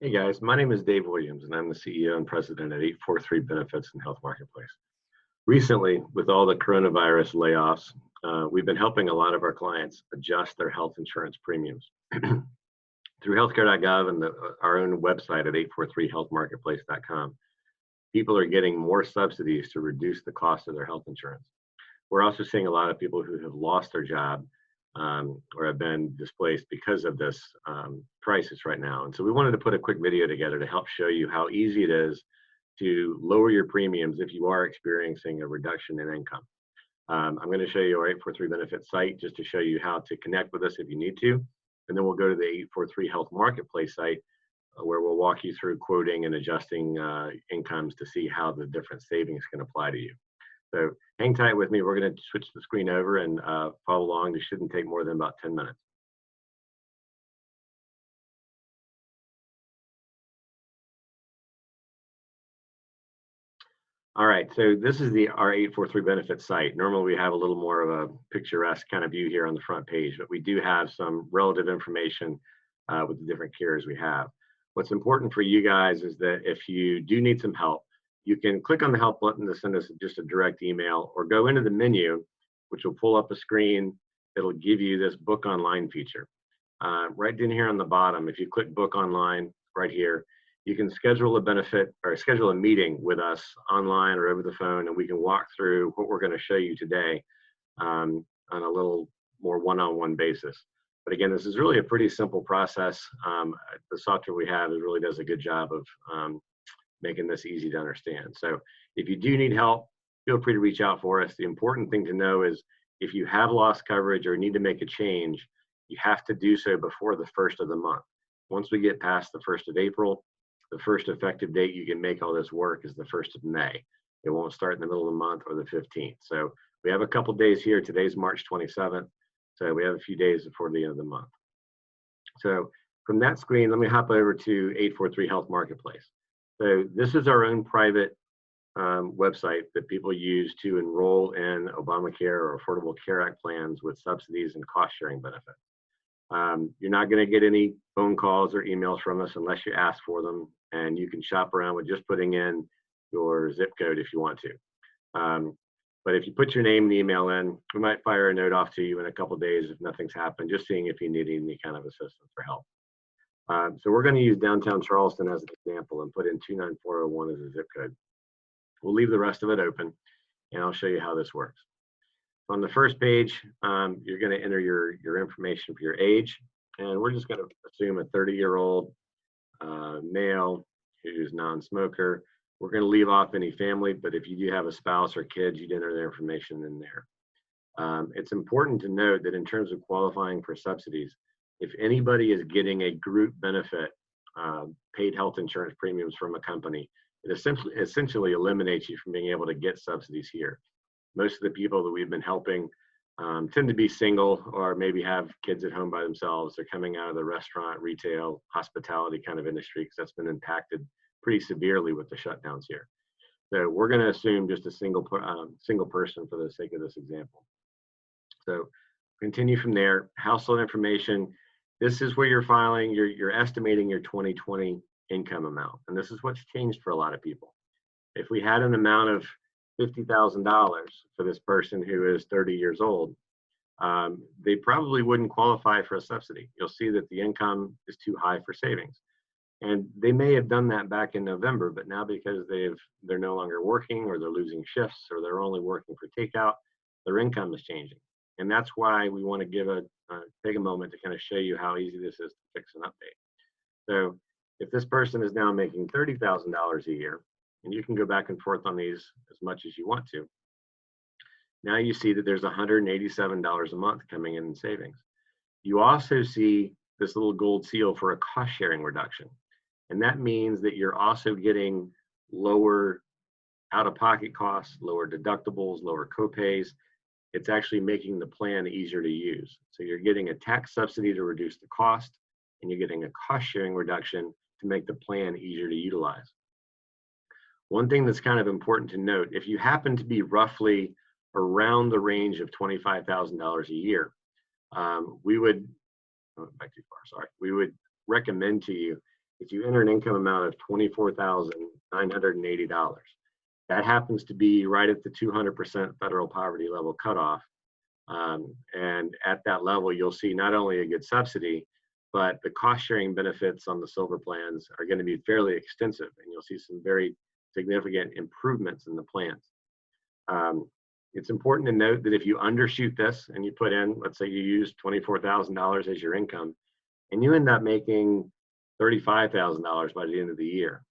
Hey guys, my name is Dave Williams, and I'm the CEO and president at 843 Benefits and Health Marketplace. Recently, with all the coronavirus layoffs, we've been helping a lot of our clients adjust their health insurance premiums. Through healthcare.gov and our own website at 843healthmarketplace.com, people are getting more subsidies to reduce the cost of their health insurance. We're also seeing a lot of people who have lost their job or have been displaced because of this crisis right now. And so we wanted to put a quick video together to help show you how easy it is to lower your premiums if you are experiencing a reduction in income. I'm going to show you our 843 Benefits site just to show you how to connect with us if you need to. And then we'll go to the 843 Health Marketplace site where we'll walk you through quoting and adjusting incomes to see how the different savings can apply to you. So hang tight with me. We're going to switch the screen over and follow along. This shouldn't take more than about 10 minutes. All right, so this is our 843 Benefits site. Normally we have a little more of a picturesque kind of view here on the front page, but we do have some relative information with the different carriers we have. What's important for you guys is that if you do need some help, you can click on the help button to send us just a direct email, or go into the menu, which will pull up a screen that'll give you this book online feature. Right down here on the bottom, if you click book online right here, you can schedule a benefit or schedule a meeting with us online or over the phone, and we can walk through what we're going to show you today on a little more one-on-one basis. But again, this is really a pretty simple process. The software we have really does a good job of making this easy to understand. So if you do need help, feel free to reach out for us. The important thing to know is if you have lost coverage or need to make a change, you have to do so before the 1st of the month. Once we get past the 1st of April, the first effective date you can make all this work is the 1st of May. It won't start in the middle of the month or the 15th. So we have a couple days here. Today's March 27th. So we have a few days before the end of the month. So from that screen, let me hop over to 843 Health Marketplace. So this is our own private website that people use to enroll in Obamacare or Affordable Care Act plans with subsidies and cost sharing benefits. You're not going to get any phone calls or emails from us unless you ask for them, and you can shop around with just putting in your zip code if you want to. But if you put your name and email in, we might fire a note off to you in a couple of days if nothing's happened, just seeing if you need any kind of assistance or help. So we're going to use downtown Charleston as an example and put in 29401 as a zip code. We'll leave the rest of it open, and I'll show you how this works. On the first page, you're going to enter your information for your age, and we're just going to assume a 30-year-old male who's non-smoker. We're going to leave off any family, but if you do have a spouse or kids, you'd enter their information in there. It's important to note that in terms of qualifying for subsidies, if anybody is getting a group benefit, paid health insurance premiums from a company, it essentially eliminates you from being able to get subsidies here. Most of the people that we've been helping tend to be single or maybe have kids at home by themselves. They're coming out of the restaurant, retail, hospitality kind of industry because that's been impacted pretty severely with the shutdowns here. So we're going to assume just a single person for the sake of this example. So continue from there. Household information. This is where you're filing, you're estimating your 2020 income amount. And this is what's changed for a lot of people. If we had an amount of $50,000 for this person who is 30 years old, they probably wouldn't qualify for a subsidy. You'll see that the income is too high for savings. And they may have done that back in November, but now because they're no longer working or they're losing shifts or they're only working for takeout, their income is changing. And that's why we want to take a moment to kind of show you how easy this is to fix and update. So if this person is now making $30,000 a year, and you can go back and forth on these as much as you want to, now you see that there's $187 a month coming in savings. You also see this little gold seal for a cost sharing reduction. And that means that you're also getting lower out-of-pocket costs, lower deductibles, lower copays. It's actually making the plan easier to use. So you're getting a tax subsidy to reduce the cost, and you're getting a cost sharing reduction to make the plan easier to utilize. One thing that's kind of important to note, if you happen to be roughly around the range of $25,000 a year, we would recommend to you is you enter an income amount of $24,980. That happens to be right at the 200% federal poverty level cutoff. And at that level, you'll see not only a good subsidy, but the cost sharing benefits on the silver plans are going to be fairly extensive, and you'll see some very significant improvements in the plans. It's important to note that if you undershoot this and you put in, let's say you use $24,000 as your income, and you end up making $35,000 by the end of the year,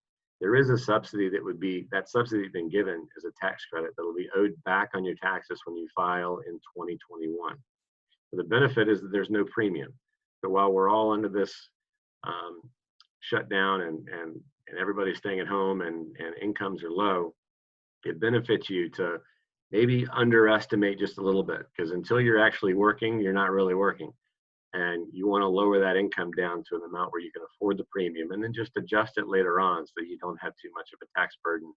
there is a subsidy that subsidy that's been given is a tax credit that will be owed back on your taxes when you file in 2021. So the benefit is that there's no premium. So while we're all under this shutdown and everybody's staying at home and incomes are low, it benefits you to maybe underestimate just a little bit, because until you're actually working, you're not really working. And you want to lower that income down to an amount where you can afford the premium, and then just adjust it later on so that you don't have too much of a tax burden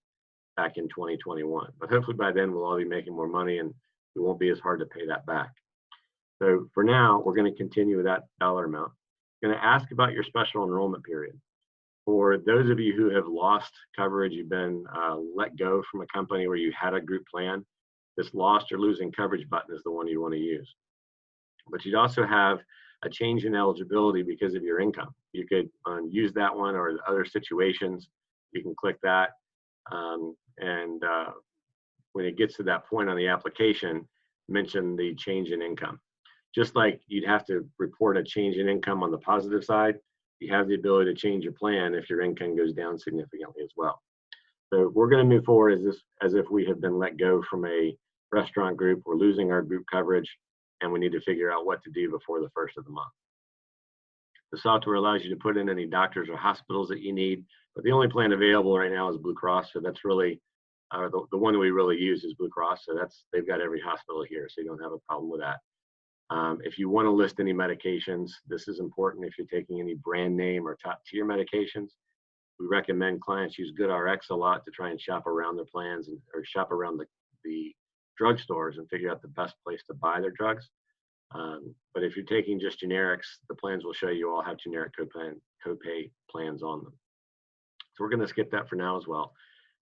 back in 2021. But hopefully by then we'll all be making more money and it won't be as hard to pay that back. So for now, we're going to continue with that dollar amount. I'm going to ask about your special enrollment period. For those of you who have lost coverage, you've been let go from a company where you had a group plan, this lost or losing coverage button is the one you want to use. But you'd also have a change in eligibility because of your income. You could use that one, or other situations, you can click that. When it gets to that point on the application, mention the change in income. Just like you'd have to report a change in income on the positive side, you have the ability to change your plan if your income goes down significantly as well. So we're going to move forward as if we have been let go from a restaurant group. We're losing our group coverage, and we need to figure out what to do before the first of the month. The software allows you to put in any doctors or hospitals that you need, but the only plan available right now is Blue Cross. So that's really the one that we really use is Blue Cross. So they've got every hospital here, so you don't have a problem with that. If you want to list any medications, this is important. If you're taking any brand name or top tier medications, we recommend clients use GoodRx a lot to try and shop around their plans or shop around the drugstores and figure out the best place to buy their drugs. But if you're taking just generics, the plans will show you all have generic copay plans on them. So we're going to skip that for now as well,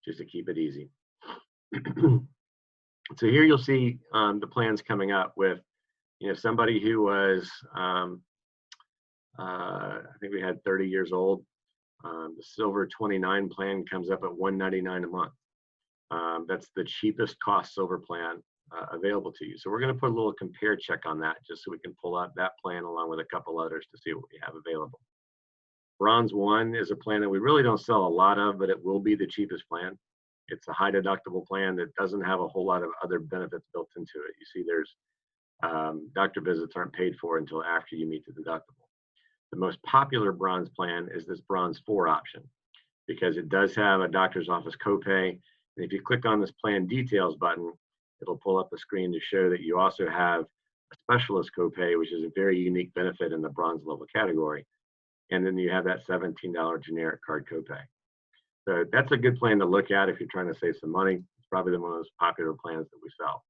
just to keep it easy. So here you'll see the plans coming up with, somebody who was, I think we had 30 years old. The Silver 29 plan comes up at $199 a month. That's the cheapest cost silver plan available to you. So we're going to put a little compare check on that just so we can pull out that plan along with a couple others to see what we have available. Bronze 1 is a plan that we really don't sell a lot of, but it will be the cheapest plan. It's a high deductible plan that doesn't have a whole lot of other benefits built into it. You see there's doctor visits aren't paid for until after you meet the deductible. The most popular bronze plan is this Bronze 4 option because it does have a doctor's office copay. And if you click on this plan details button, it'll pull up a screen to show that you also have a specialist copay, which is a very unique benefit in the bronze level category. And then you have that $17 generic card copay. So that's a good plan to look at if you're trying to save some money. It's probably one of those popular plans that we sell.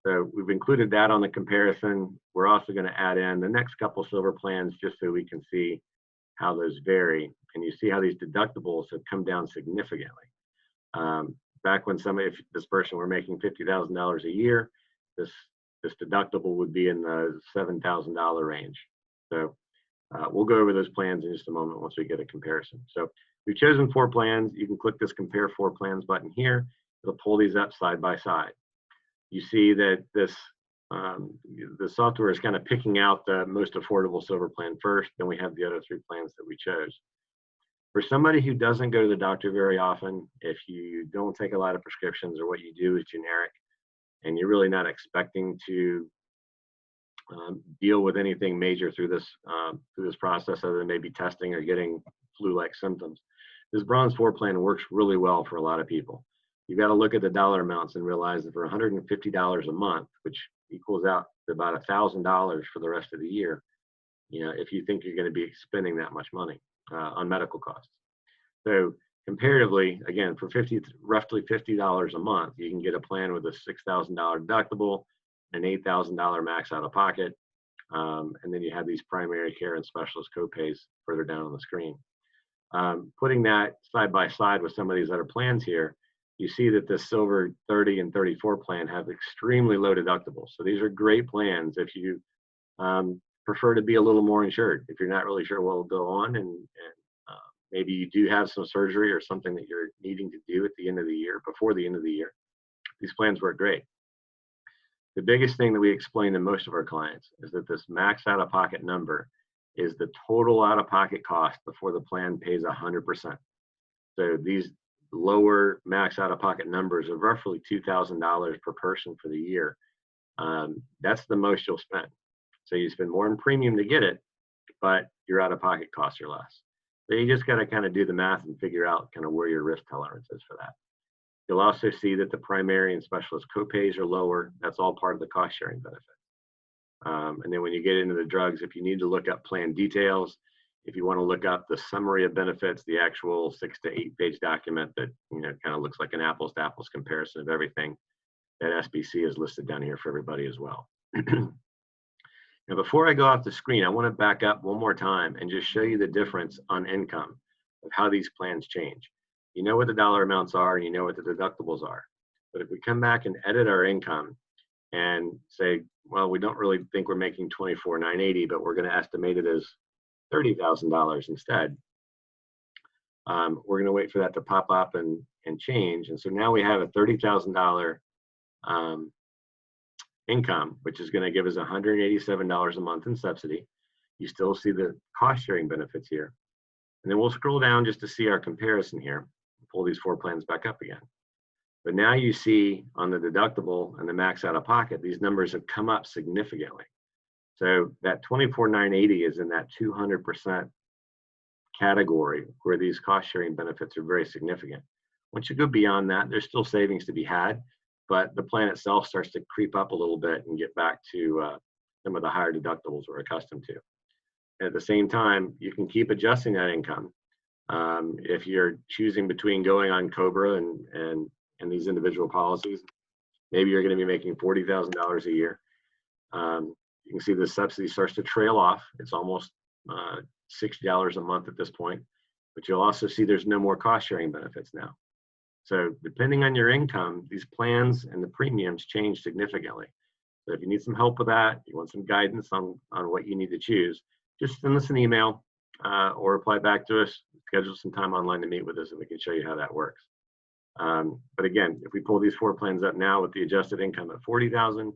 So we've included that on the comparison. We're also going to add in the next couple silver plans just so we can see how those vary. And you see how these deductibles have come down significantly. Back when if this person were making $50,000 a year, this deductible would be in the $7,000 range. So we'll go over those plans in just a moment once we get a comparison. So we've chosen 4 plans. You can click this compare 4 plans button here. It'll pull these up side by side. You see that the software is kind of picking out the most affordable silver plan first, then we have the other 3 plans that we chose. For somebody who doesn't go to the doctor very often, if you don't take a lot of prescriptions or what you do is generic, and you're really not expecting to deal with anything major through this process other than maybe testing or getting flu-like symptoms, this Bronze 4 plan works really well for a lot of people. You've got to look at the dollar amounts and realize that for $150 a month, which equals out to about $1,000 for the rest of the year, if you think you're going to be spending that much money on medical costs. So comparatively, again, for roughly $50 a month, you can get a plan with a $6,000 deductible, an $8,000 max out of pocket. And then you have these primary care and specialist copays further down on the screen. Putting that side by side with some of these other plans here, you see that the Silver 30 and 34 plan have extremely low deductibles. So these are great plans if you prefer to be a little more insured, if you're not really sure what will go on, and maybe you do have some surgery or something that you're needing to do at the end of the year, before the end of the year. These plans work great. The biggest thing that we explain to most of our clients is that this max out-of-pocket number is the total out-of-pocket cost before the plan pays 100%. So these lower max out-of-pocket numbers of roughly $2,000 per person for the year, that's the most you'll spend. So you spend more in premium to get it, but your out-of-pocket costs are less. So you just got to kind of do the math and figure out kind of where your risk tolerance is for that. You'll also see that the primary and specialist copays are lower. That's all part of the cost sharing benefit. And then when you get into the drugs, if you need to look up plan details, if you want to look up the summary of benefits, the actual 6 to 8 page document that kind of looks like an apples to apples comparison of everything, that SBC is listed down here for everybody as well. Now, before I go off the screen, I want to back up one more time and just show you the difference on income of how these plans change. You know what the dollar amounts are, and you know what the deductibles are. But if we come back and edit our income and say, well, we don't really think we're making $24,980, but we're going to estimate it as $30,000 instead. We're going to wait for that to pop up and change. And so now we have a $30,000 income, which is going to give us $187 a month in subsidy. You still see the cost sharing benefits here. And then we'll scroll down just to see our comparison here. Pull these 4 plans back up again. But now you see on the deductible and the max out of pocket, these numbers have come up significantly. So that $24,980 is in that 200% category where these cost sharing benefits are very significant. Once you go beyond that, there's still savings to be had, but the plan itself starts to creep up a little bit and get back to some of the higher deductibles we're accustomed to. And at the same time, you can keep adjusting that income. If you're choosing between going on COBRA and these individual policies, maybe you're going to be making $40,000 a year. You can see the subsidy starts to trail off. It's almost $60 a month at this point, but you'll also see there's no more cost sharing benefits now. So depending on your income, these plans and the premiums change significantly. So if you need some help with that, you want some guidance on what you need to choose, just send us an email or reply back to us, schedule some time online to meet with us, and we can show you how that works. But again, if we pull these 4 plans up now with the adjusted income at $40,000,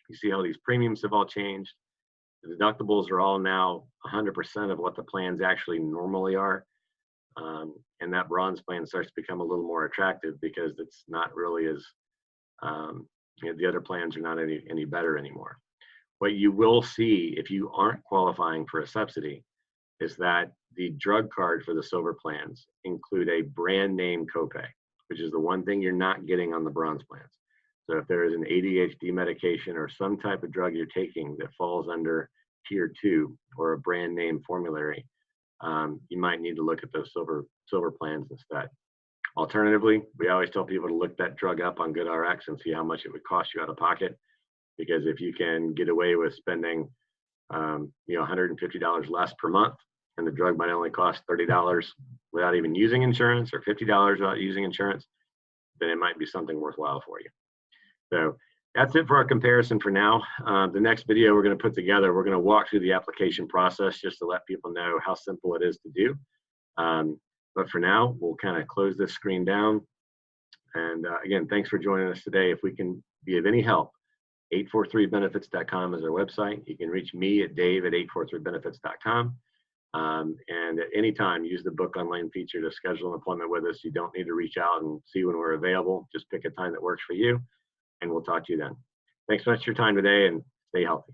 you see how these premiums have all changed. The deductibles are all now 100% of what the plans actually normally are. And that bronze plan starts to become a little more attractive because it's not really as, the other plans are not any better anymore. What you will see if you aren't qualifying for a subsidy is that the drug card for the silver plans include a brand name copay, which is the one thing you're not getting on the bronze plans. So if there is an ADHD medication or some type of drug you're taking that falls under tier 2 or a brand name formulary, you might need to look at those silver plans instead. Alternatively, we always tell people to look that drug up on GoodRx and see how much it would cost you out of pocket. Because if you can get away with spending, $150 less per month, and the drug might only cost $30 without even using insurance, or $50 without using insurance, then it might be something worthwhile for you. So that's it for our comparison for now. The next video we're going to put together, we're going to walk through the application process just to let people know how simple it is to do. But for now, we'll kind of close this screen down. And again, thanks for joining us today. If we can be of any help, 843benefits.com is our website. You can reach me at dave@843benefits.com. And at any time, use the book online feature to schedule an appointment with us. You don't need to reach out and see when we're available. Just pick a time that works for you, and we'll talk to you then. Thanks so much for your time today, and stay healthy.